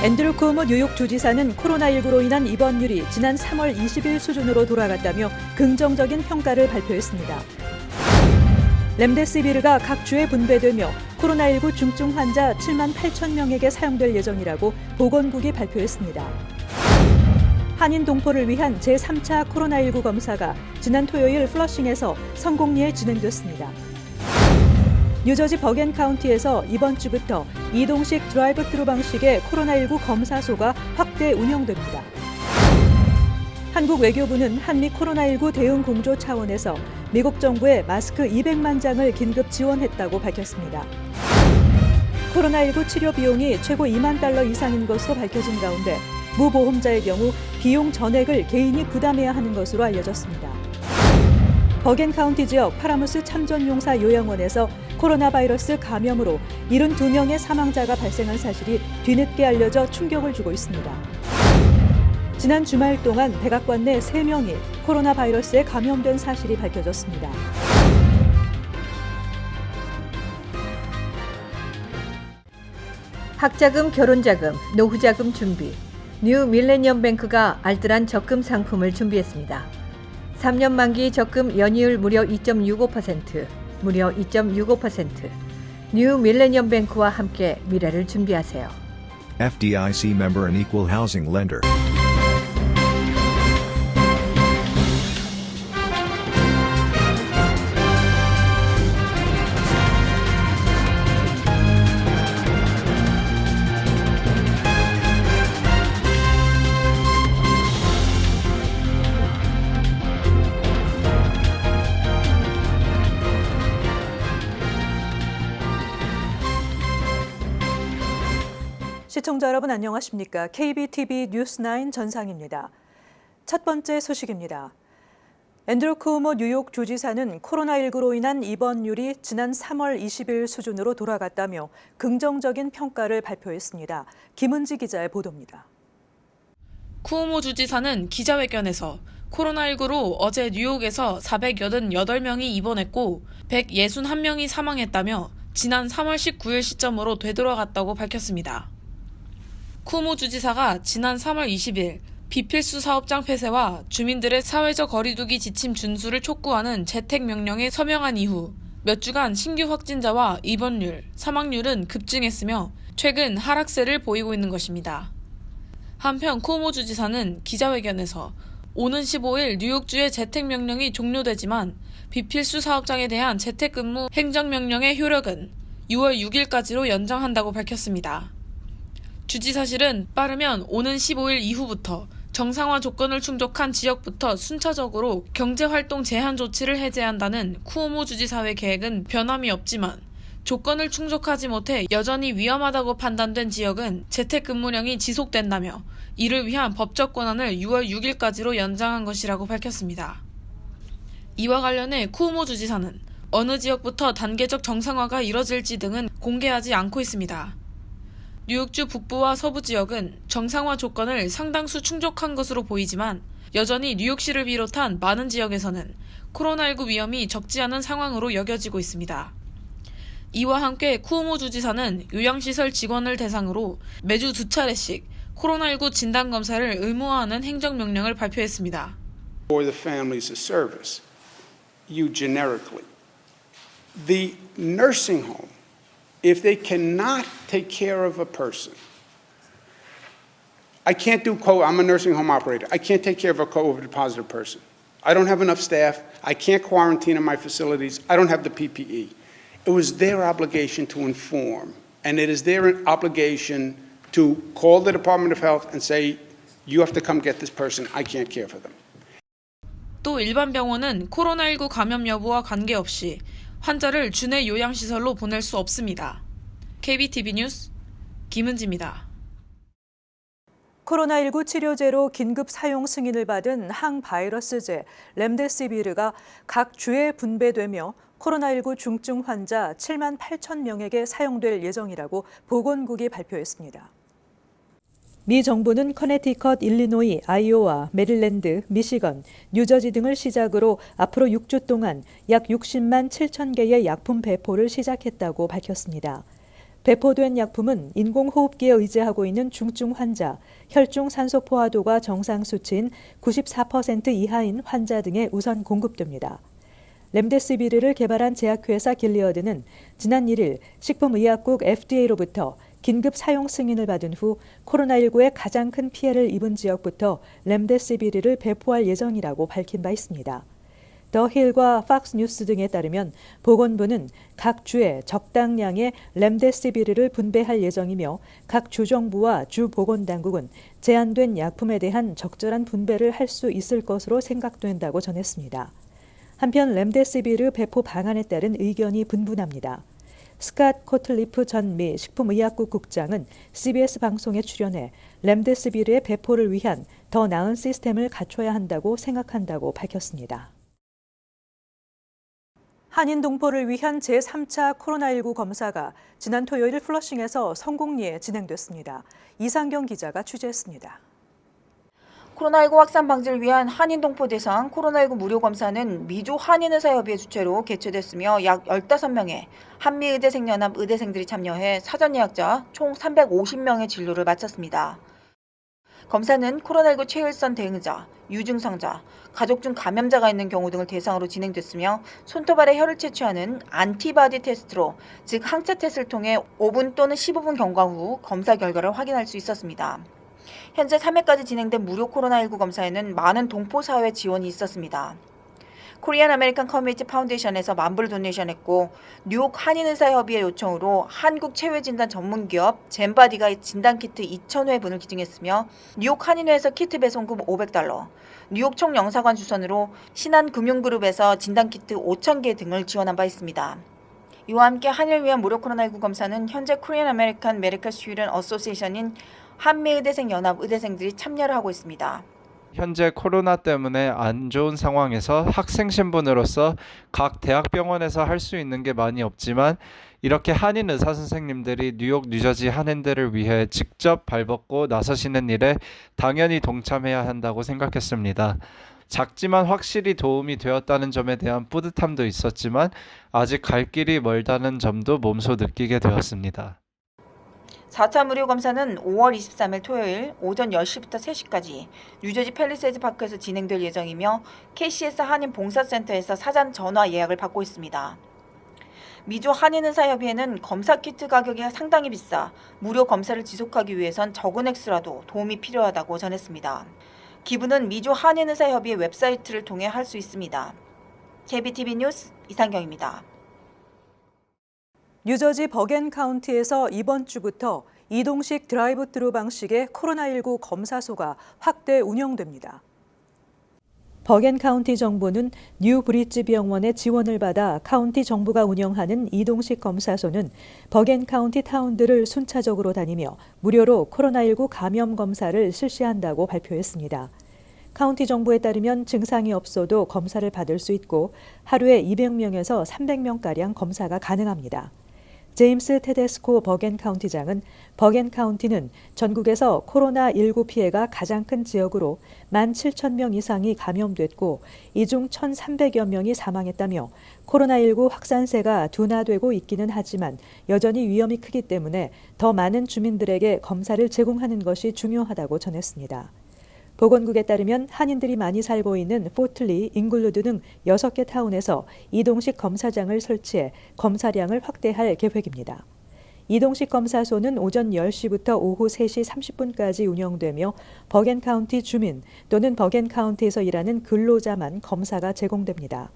앤드루 쿠오모 뉴욕 주지사는 코로나19로 인한 입원율이 지난 3월 20일 수준으로 돌아갔다며 긍정적인 평가를 발표했습니다. 렘데시비르가 각 주에 분배되며 코로나19 중증 환자 7만 8천 명에게 사용될 예정이라고 보건국이 발표했습니다. 한인 동포를 위한 제3차 코로나19 검사가 지난 토요일 플러싱에서 성공리에 진행됐습니다. 뉴저지 버겐 카운티에서 이번 주부터 이동식 드라이브 트루 방식의 코로나19 검사소가 확대 운영됩니다. 한국 외교부는 한미 코로나19 대응 공조 차원에서 미국 정부에 마스크 200만 장을 긴급 지원했다고 밝혔습니다. 코로나19 치료 비용이 최고 $2만 이상인 것으로 밝혀진 가운데 무보험자의 경우 비용 전액을 개인이 부담해야 하는 것으로 알려졌습니다. 버겐 카운티 지역 파라무스 참전용사 요양원에서 코로나 바이러스 감염으로 72명의 사망자가 발생한 사실이 뒤늦게 알려져 충격을 주고 있습니다. 지난 주말 동안 백악관 내 3명이 코로나 바이러스에 감염된 사실이 밝혀졌습니다. 학자금, 결혼자금, 노후자금 준비. 뉴 밀레니엄 뱅크가 알뜰한 적금 상품을 준비했습니다. 3년 만기 적금 연이율 무려 2.65%, 무려 2.65%. 뉴 밀레니엄 뱅크와 함께 미래를 준비하세요. FDIC member and equal housing lender. 시청자 여러분 안녕하십니까? KBTV 뉴스9 전상입니다. 첫 번째 소식입니다. 앤드루 쿠오모 뉴욕 주지사는 코로나19로 인한 입원율이 지난 3월 20일 수준으로 돌아갔다며 긍정적인 평가를 발표했습니다. 김은지 기자의 보도입니다. 쿠오모 주지사는 기자회견에서 코로나19로 어제 뉴욕에서 488명이 입원했고 161명이 사망했다며 지난 3월 19일 시점으로 되돌아갔다고 밝혔습니다. 쿠오모 주지사가 지난 3월 20일 비필수 사업장 폐쇄와 주민들의 사회적 거리두기 지침 준수를 촉구하는 재택명령에 서명한 이후 몇 주간 신규 확진자와 입원율, 사망률은 급증했으며 최근 하락세를 보이고 있는 것입니다. 한편 쿠오모 주지사는 기자회견에서 오는 15일 뉴욕주의 재택명령이 종료되지만 비필수 사업장에 대한 재택근무 행정명령의 효력은 6월 6일까지로 연장한다고 밝혔습니다. 주지사실은 빠르면 오는 15일 이후부터 정상화 조건을 충족한 지역부터 순차적으로 경제활동 제한 조치를 해제한다는 쿠오모 주지사의 계획은 변함이 없지만 조건을 충족하지 못해 여전히 위험하다고 판단된 지역은 재택근무령이 지속된다며 이를 위한 법적 권한을 6월 6일까지로 연장한 것이라고 밝혔습니다. 이와 관련해 쿠오모 주지사는 어느 지역부터 단계적 정상화가 이뤄질지 등은 공개하지 않고 있습니다. 뉴욕주 북부와 서부 지역은 정상화 조건을 상당수 충족한 것으로 보이지만 여전히 뉴욕시를 비롯한 많은 지역에서는 코로나19 위험이 적지 않은 상황으로 여겨지고 있습니다. 이와 함께 쿠오모 주지사는 요양시설 직원을 대상으로 매주 2차례씩 코로나19 진단검사를 의무화하는 행정명령을 발표했습니다. For the families of service, you generically. The nursing home, if they cannot take care of a person, I can't do I'm a nursing home operator. I can't take care of a COVID positive person. I don't have enough staff. I can't quarantine in my facilities. I don't have the PPE. It was their obligation to inform, and it is their obligation to call the Department of Health and say, you have to come get this person. I can't care for them. 또 일반 병원은 코로나19 감염 여부와 관계없이 환자를 주내 요양시설로 보낼 수 없습니다. KBTV 뉴스 김은지입니다. 코로나19 치료제로 긴급 사용 승인을 받은 항바이러스제 렘데시비르가 각 주에 분배되며 코로나19 중증 환자 7만 8천 명에게 사용될 예정이라고 보건국이 발표했습니다. 미 정부는 커네티컷, 일리노이, 아이오와, 메릴랜드, 미시건, 뉴저지 등을 시작으로 앞으로 6주 동안 약 60만 7천 개의 약품 배포를 시작했다고 밝혔습니다. 배포된 약품은 인공호흡기에 의지하고 있는 중증 환자, 혈중 산소 포화도가 정상 수치인 94% 이하인 환자 등에 우선 공급됩니다. 렘데시비르를 개발한 제약회사 길리어드는 지난 1일 식품의약국 FDA로부터 긴급 사용 승인을 받은 후 코로나19의 가장 큰 피해를 입은 지역부터 렘데시비르를 배포할 예정이라고 밝힌 바 있습니다. 더 힐과 팍스뉴스 등에 따르면 보건부는 각 주에 적당량의 렘데시비르를 분배할 예정이며 각 주정부와 주 보건당국은 제한된 약품에 대한 적절한 분배를 할 수 있을 것으로 생각된다고 전했습니다. 한편 렘데시비르 배포 방안에 따른 의견이 분분합니다. 스캇 코틀리프 전 미 식품의약국 국장은 CBS 방송에 출연해 렘데시비르의 배포를 위한 더 나은 시스템을 갖춰야 한다고 생각한다고 밝혔습니다. 한인 동포를 위한 제3차 코로나19 검사가 지난 토요일 플러싱에서 성공리에 진행됐습니다. 이상경 기자가 취재했습니다. 코로나19 확산 방지를 위한 한인 동포 대상 코로나19 무료 검사는 미주 한인의사협의회 주최로 개최됐으며 약 15명의 한미의대생연합 의대생들이 참여해 사전 예약자 총 350명의 진료를 마쳤습니다. 검사는 코로나19 최일선 대응자, 유증상자, 가족 중 감염자가 있는 경우 등을 대상으로 진행됐으며 손톱알에 혈을 채취하는 안티바디 테스트로, 즉 항체 테스트를 통해 5분 또는 15분 경과 후 검사 결과를 확인할 수 있었습니다. 현재 3회까지 진행된 무료 코로나19 검사에는 많은 동포 사회 지원이 있었습니다. 코리안 아메리칸 커뮤니티 파운데이션에서 만불을 도네이션했고, 뉴욕 한인의사협의회 요청으로 한국 체외진단 전문기업 젠바디가 진단키트 2,000회분을 기증했으며 뉴욕 한인회에서 키트 배송금 $500, 뉴욕 총영사관 주선으로 신한금융그룹에서 진단키트 5,000개 등을 지원한 바 있습니다. 이와 함께 한인을 위한 무료 코로나19 검사는 현재 코리안 아메리칸 메디컬 스튜던트 어소시에이션인 한미의대생 연합 의대생들이 참여를 하고 있습니다. 현재 코로나 때문에 안 좋은 상황에서 학생 신분으로서 각 대학병원에서 할 수 있는 게 많이 없지만, 이렇게 한인 의사 선생님들이 뉴욕, 뉴저지 한인들을 위해 직접 발벗고 나서시는 일에 당연히 동참해야 한다고 생각했습니다. 작지만 확실히 도움이 되었다는 점에 대한 뿌듯함도 있었지만 아직 갈 길이 멀다는 점도 몸소 느끼게 되었습니다. 4차 무료 검사는 5월 23일 토요일 오전 10시부터 3시까지 뉴저지 팰리세이드 파크에서 진행될 예정이며 KCS 한인 봉사센터에서 사전 전화 예약을 받고 있습니다. 미주 한인의사협의회는 검사 키트 가격이 상당히 비싸 무료 검사를 지속하기 위해선 적은 액수라도 도움이 필요하다고 전했습니다. 기부는 미주 한인의사협의회 웹사이트를 통해 할 수 있습니다. KBTV 뉴스 이상경입니다. 뉴저지 버겐 카운티에서 이번 주부터 이동식 드라이브-트루 방식의 코로나19 검사소가 확대 운영됩니다. 버겐 카운티 정부는 뉴 브릿지 병원의 지원을 받아 카운티 정부가 운영하는 이동식 검사소는 버겐 카운티 타운들을 순차적으로 다니며 무료로 코로나19 감염 검사를 실시한다고 발표했습니다. 카운티 정부에 따르면 증상이 없어도 검사를 받을 수 있고 하루에 200명에서 300명가량 검사가 가능합니다. 제임스 테데스코 버겐 카운티장은 버겐 카운티는 전국에서 코로나19 피해가 가장 큰 지역으로 17,000명 이상이 감염됐고 이 중 1,300여 명이 사망했다며 코로나19 확산세가 둔화되고 있기는 하지만 여전히 위험이 크기 때문에 더 많은 주민들에게 검사를 제공하는 것이 중요하다고 전했습니다. 보건국에 따르면 한인들이 많이 살고 있는 포틀리, 잉글루드 등 6개 타운에서 이동식 검사장을 설치해 검사량을 확대할 계획입니다. 이동식 검사소는 오전 10시부터 오후 3시 30분까지 운영되며 버겐 카운티 주민 또는 버겐 카운티에서 일하는 근로자만 검사가 제공됩니다.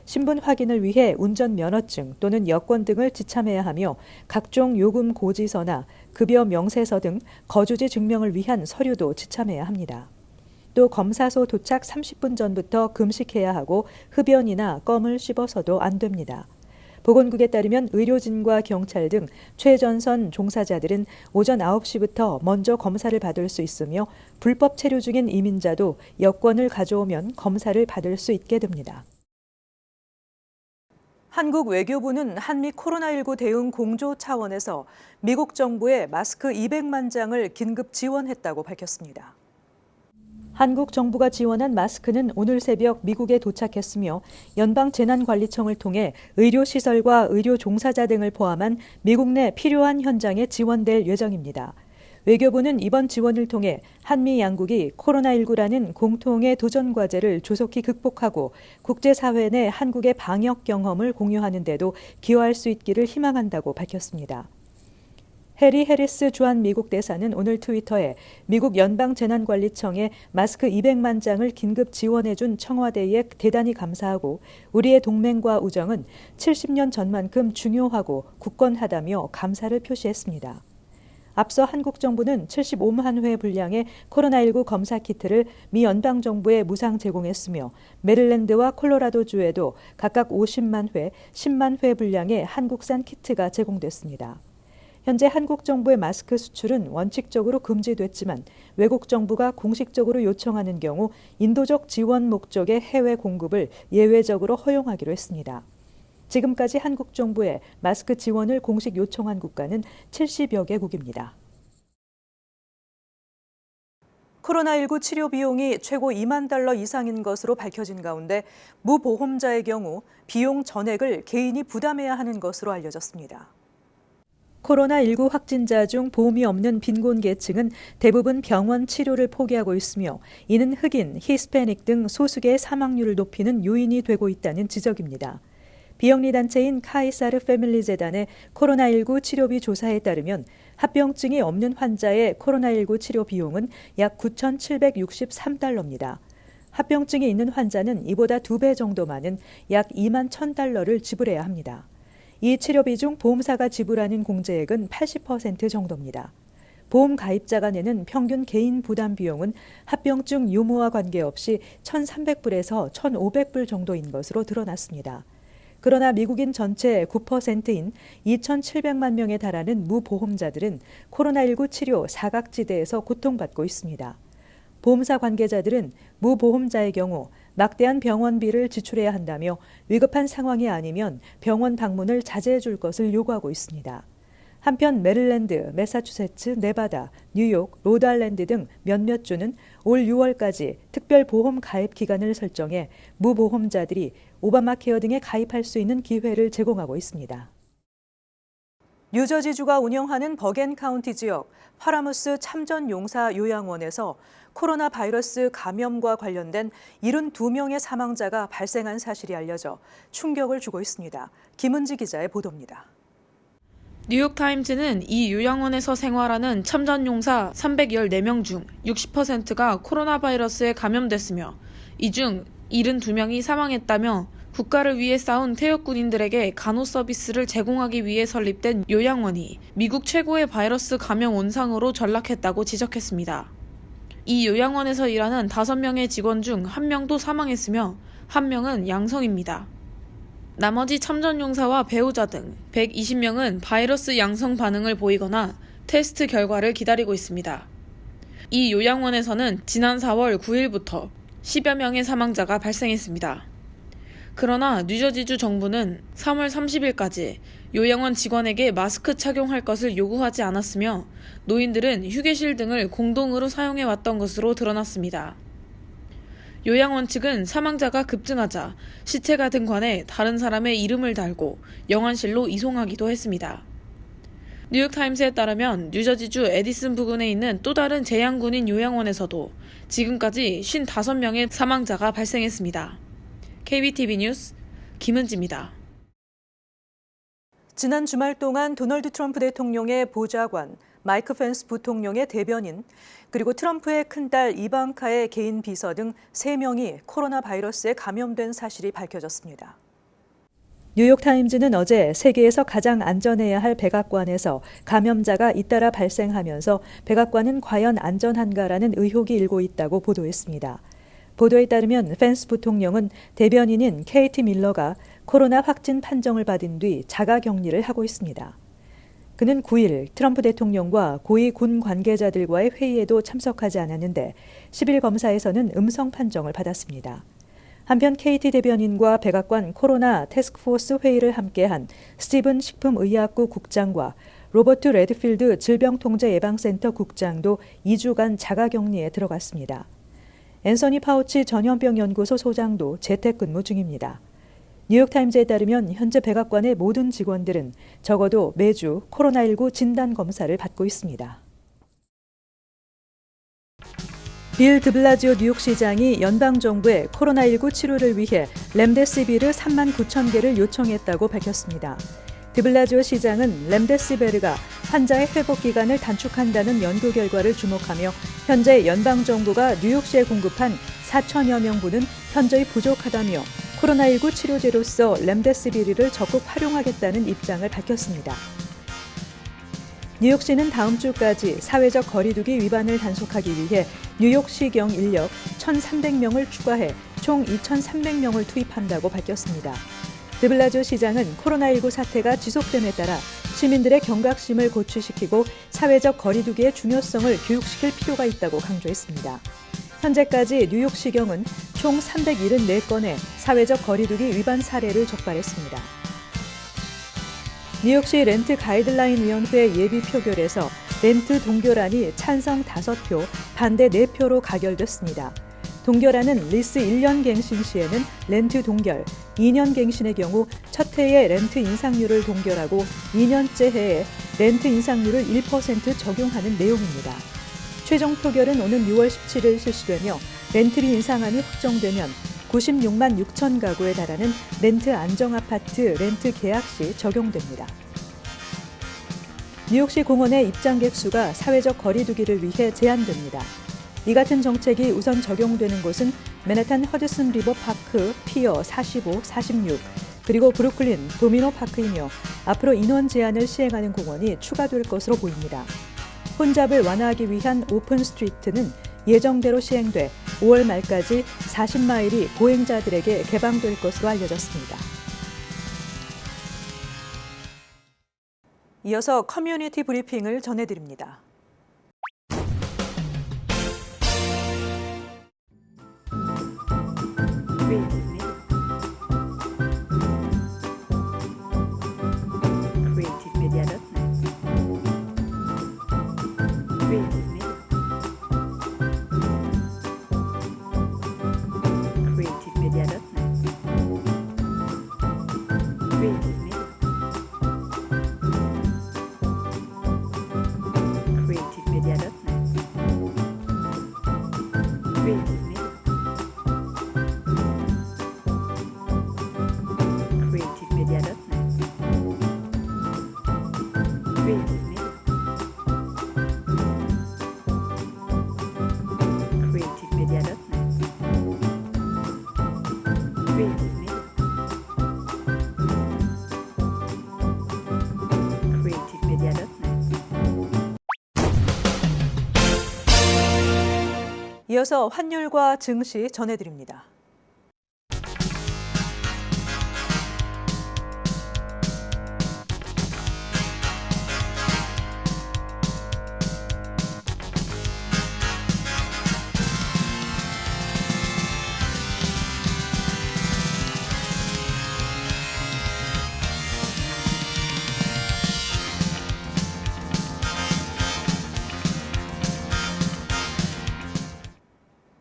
신분 확인을 위해 운전면허증 또는 여권 등을 지참해야 하며 각종 요금 고지서나 급여 명세서 등 거주지 증명을 위한 서류도 지참해야 합니다. 또 검사소 도착 30분 전부터 금식해야 하고 흡연이나 껌을 씹어서도 안 됩니다. 보건국에 따르면 의료진과 경찰 등 최전선 종사자들은 오전 9시부터 먼저 검사를 받을 수 있으며 불법 체류 중인 이민자도 여권을 가져오면 검사를 받을 수 있게 됩니다. 한국 외교부는 한미 코로나19 대응 공조 차원에서 미국 정부에 마스크 200만 장을 긴급 지원했다고 밝혔습니다. 한국 정부가 지원한 마스크는 오늘 새벽 미국에 도착했으며 연방재난관리청을 통해 의료시설과 의료 종사자 등을 포함한 미국 내 필요한 현장에 지원될 예정입니다. 외교부는 이번 지원을 통해 한미 양국이 코로나19라는 공통의 도전 과제를 조속히 극복하고 국제사회 내 한국의 방역 경험을 공유하는 데도 기여할 수 있기를 희망한다고 밝혔습니다. 해리 해리스 주한 미국 대사는 오늘 트위터에 미국 연방재난관리청에 마스크 200만 장을 긴급 지원해준 청와대에 대단히 감사하고 우리의 동맹과 우정은 70년 전만큼 중요하고 굳건하다며 감사를 표시했습니다. 앞서 한국 정부는 75만 회 분량의 코로나19 검사 키트를 미 연방정부에 무상 제공했으며 메릴랜드와 콜로라도주에도 각각 50만 회, 10만 회 분량의 한국산 키트가 제공됐습니다. 현재 한국 정부의 마스크 수출은 원칙적으로 금지됐지만 외국 정부가 공식적으로 요청하는 경우 인도적 지원 목적의 해외 공급을 예외적으로 허용하기로 했습니다. 지금까지 한국 정부에 마스크 지원을 공식 요청한 국가는 70여 개국입니다. 코로나19 치료 비용이 최고 $2만 이상인 것으로 밝혀진 가운데 무보험자의 경우 비용 전액을 개인이 부담해야 하는 것으로 알려졌습니다. 코로나19 확진자 중 보험이 없는 빈곤 계층은 대부분 병원 치료를 포기하고 있으며 이는 흑인, 히스패닉 등 소수계의 사망률을 높이는 요인이 되고 있다는 지적입니다. 비영리 단체인 카이사르 패밀리 재단의 코로나19 치료비 조사에 따르면 합병증이 없는 환자의 코로나19 치료 비용은 약 $9,763입니다. 합병증이 있는 환자는 이보다 2배 정도 많은 약 $2만 1,000를 지불해야 합니다. 이 치료비 중 보험사가 지불하는 공제액은 80% 정도입니다. 보험 가입자가 내는 평균 개인 부담 비용은 합병증 유무와 관계없이 $1,300에서 $1,500 정도인 것으로 드러났습니다. 그러나 미국인 전체의 9%인 2,700만 명에 달하는 무보험자들은 코로나19 치료 사각지대에서 고통받고 있습니다. 보험사 관계자들은 무보험자의 경우 막대한 병원비를 지출해야 한다며 위급한 상황이 아니면 병원 방문을 자제해 줄 것을 요구하고 있습니다. 한편 메릴랜드, 매사추세츠, 네바다, 뉴욕, 로드아일랜드 등 몇몇 주는 올 6월까지 특별 보험 가입 기간을 설정해 무보험자들이 오바마 케어 등에 가입할 수 있는 기회를 제공하고 있습니다. 뉴저지주가 운영하는 버겐 카운티 지역 파라무스 참전용사 요양원에서 코로나 바이러스 감염과 관련된 72명의 사망자가 발생한 사실이 알려져 충격을 주고 있습니다. 김은지 기자의 보도입니다. 뉴욕타임즈는 이 요양원에서 생활하는 참전용사 314명 중 60%가 코로나 바이러스에 감염됐으며 이 중 72명이 사망했다며 국가를 위해 싸운 퇴역 군인들에게 간호 서비스를 제공하기 위해 설립된 요양원이 미국 최고의 바이러스 감염 온상으로 전락했다고 지적했습니다. 이 요양원에서 일하는 5명의 직원 중 1명도 사망했으며 1명은 양성입니다. 나머지 참전용사와 배우자 등 120명은 바이러스 양성 반응을 보이거나 테스트 결과를 기다리고 있습니다. 이 요양원에서는 지난 4월 9일부터 10여 명의 사망자가 발생했습니다. 그러나 뉴저지주 정부는 3월 30일까지 요양원 직원에게 마스크 착용할 것을 요구하지 않았으며 노인들은 휴게실 등을 공동으로 사용해왔던 것으로 드러났습니다. 요양원 측은 사망자가 급증하자 시체가 든 관에 다른 사람의 이름을 달고 영안실로 이송하기도 했습니다. 뉴욕타임스에 따르면 뉴저지주 에디슨 부근에 있는 또 다른 재향군인 요양원에서도 지금까지 55명의 사망자가 발생했습니다. KBTV 뉴스 김은지입니다. 지난 주말 동안 도널드 트럼프 대통령의 보좌관, 마이크 펜스 부통령의 대변인, 그리고 트럼프의 큰딸 이방카의 개인 비서 등 3명이 코로나 바이러스에 감염된 사실이 밝혀졌습니다. 뉴욕타임즈는 어제 세계에서 가장 안전해야 할 백악관에서 감염자가 잇따라 발생하면서 백악관은 과연 안전한가라는 의혹이 일고 있다고 보도했습니다. 보도에 따르면 펜스 부통령은 대변인인 케이티 밀러가 코로나 확진 판정을 받은 뒤 자가격리를 하고 있습니다. 그는 9일 트럼프 대통령과 고위 군 관계자들과의 회의에도 참석하지 않았는데 10일 검사에서는 음성 판정을 받았습니다. 한편 KT 대변인과 백악관 코로나 태스크포스 회의를 함께한 스티븐 식품의약부 국장과 로버트 레드필드 질병통제예방센터 국장도 2주간 자가격리에 들어갔습니다. 앤서니 파우치 전염병연구소 소장도 재택근무 중입니다. 뉴욕타임즈에 따르면 현재 백악관의 모든 직원들은 적어도 매주 코로나19 진단 검사를 받고 있습니다. 빌 드블라지오 뉴욕시장이 연방정부에 코로나19 치료를 위해 렘데시비르 3만 9천 개를 요청했다고 밝혔습니다. 드블라지오 시장은 렘데시베르가 환자의 회복 기간을 단축한다는 연구 결과를 주목하며 현재 연방정부가 뉴욕시에 공급한 4천여 명분은 현저히 부족하다며 코로나19 치료제로서 렘데시비르를 적극 활용하겠다는 입장을 밝혔습니다. 뉴욕시는 다음 주까지 사회적 거리두기 위반을 단속하기 위해 뉴욕시경 인력 1,300명을 추가해 총 2,300명을 투입한다고 밝혔습니다. 드블라지오 시장은 코로나19 사태가 지속됨에 따라 시민들의 경각심을 고취시키고 사회적 거리두기의 중요성을 교육시킬 필요가 있다고 강조했습니다. 현재까지 뉴욕시경은 총 374건의 사회적 거리두기 위반 사례를 적발했습니다. 뉴욕시 렌트 가이드라인 위원회 예비 표결에서 렌트 동결안이 찬성 5표, 반대 4표로 가결됐습니다. 동결안은 리스 1년 갱신 시에는 렌트 동결, 2년 갱신의 경우 첫 해의 렌트 인상률을 동결하고 2년째 해에 렌트 인상률을 1% 적용하는 내용입니다. 최종 표결은 오는 6월 17일 실시되며 렌트비 인상안이 확정되면 96만 6천 가구에 달하는 렌트 안정아파트 렌트 계약 시 적용됩니다. 뉴욕시 공원의 입장객 수가 사회적 거리두기를 위해 제한됩니다. 이 같은 정책이 우선 적용되는 곳은 맨해튼 허드슨 리버 파크, 피어 45, 46, 그리고 브루클린 도미노 파크이며 앞으로 인원 제한을 시행하는 공원이 추가될 것으로 보입니다. 혼잡을 완화하기 위한 오픈 스트리트는 예정대로 시행돼 5월 말까지 40마일이 보행자들에게 개방될 것으로 알려졌습니다. 이어서 커뮤니티 브리핑을 전해드립니다. 이어서 환율과 증시 전해드립니다.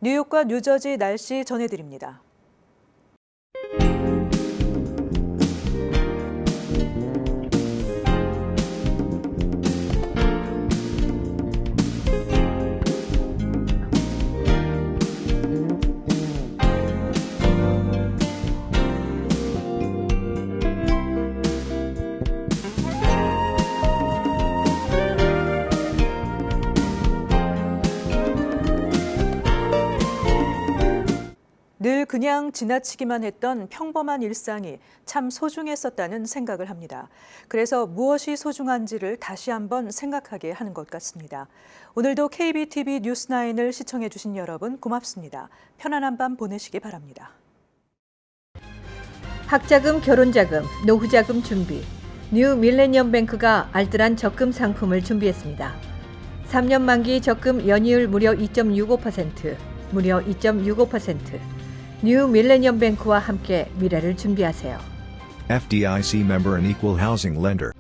뉴욕과 뉴저지 날씨 전해드립니다. 늘 그냥 지나치기만 했던 평범한 일상이 참 소중했었다는 생각을 합니다. 그래서 무엇이 소중한지를 다시 한번 생각하게 하는 것 같습니다. 오늘도 KBTV 뉴스9을 시청해 주신 여러분 고맙습니다. 편안한 밤 보내시기 바랍니다. 학자금, 결혼자금, 노후자금 준비. 뉴 밀레니엄 뱅크가 알뜰한 적금 상품을 준비했습니다. 3년 만기 적금 연이율 무려 2.65%, 무려 2.65%. 뉴 밀레니엄 뱅크와 함께 미래를 준비하세요. FDIC member and equal housing lender.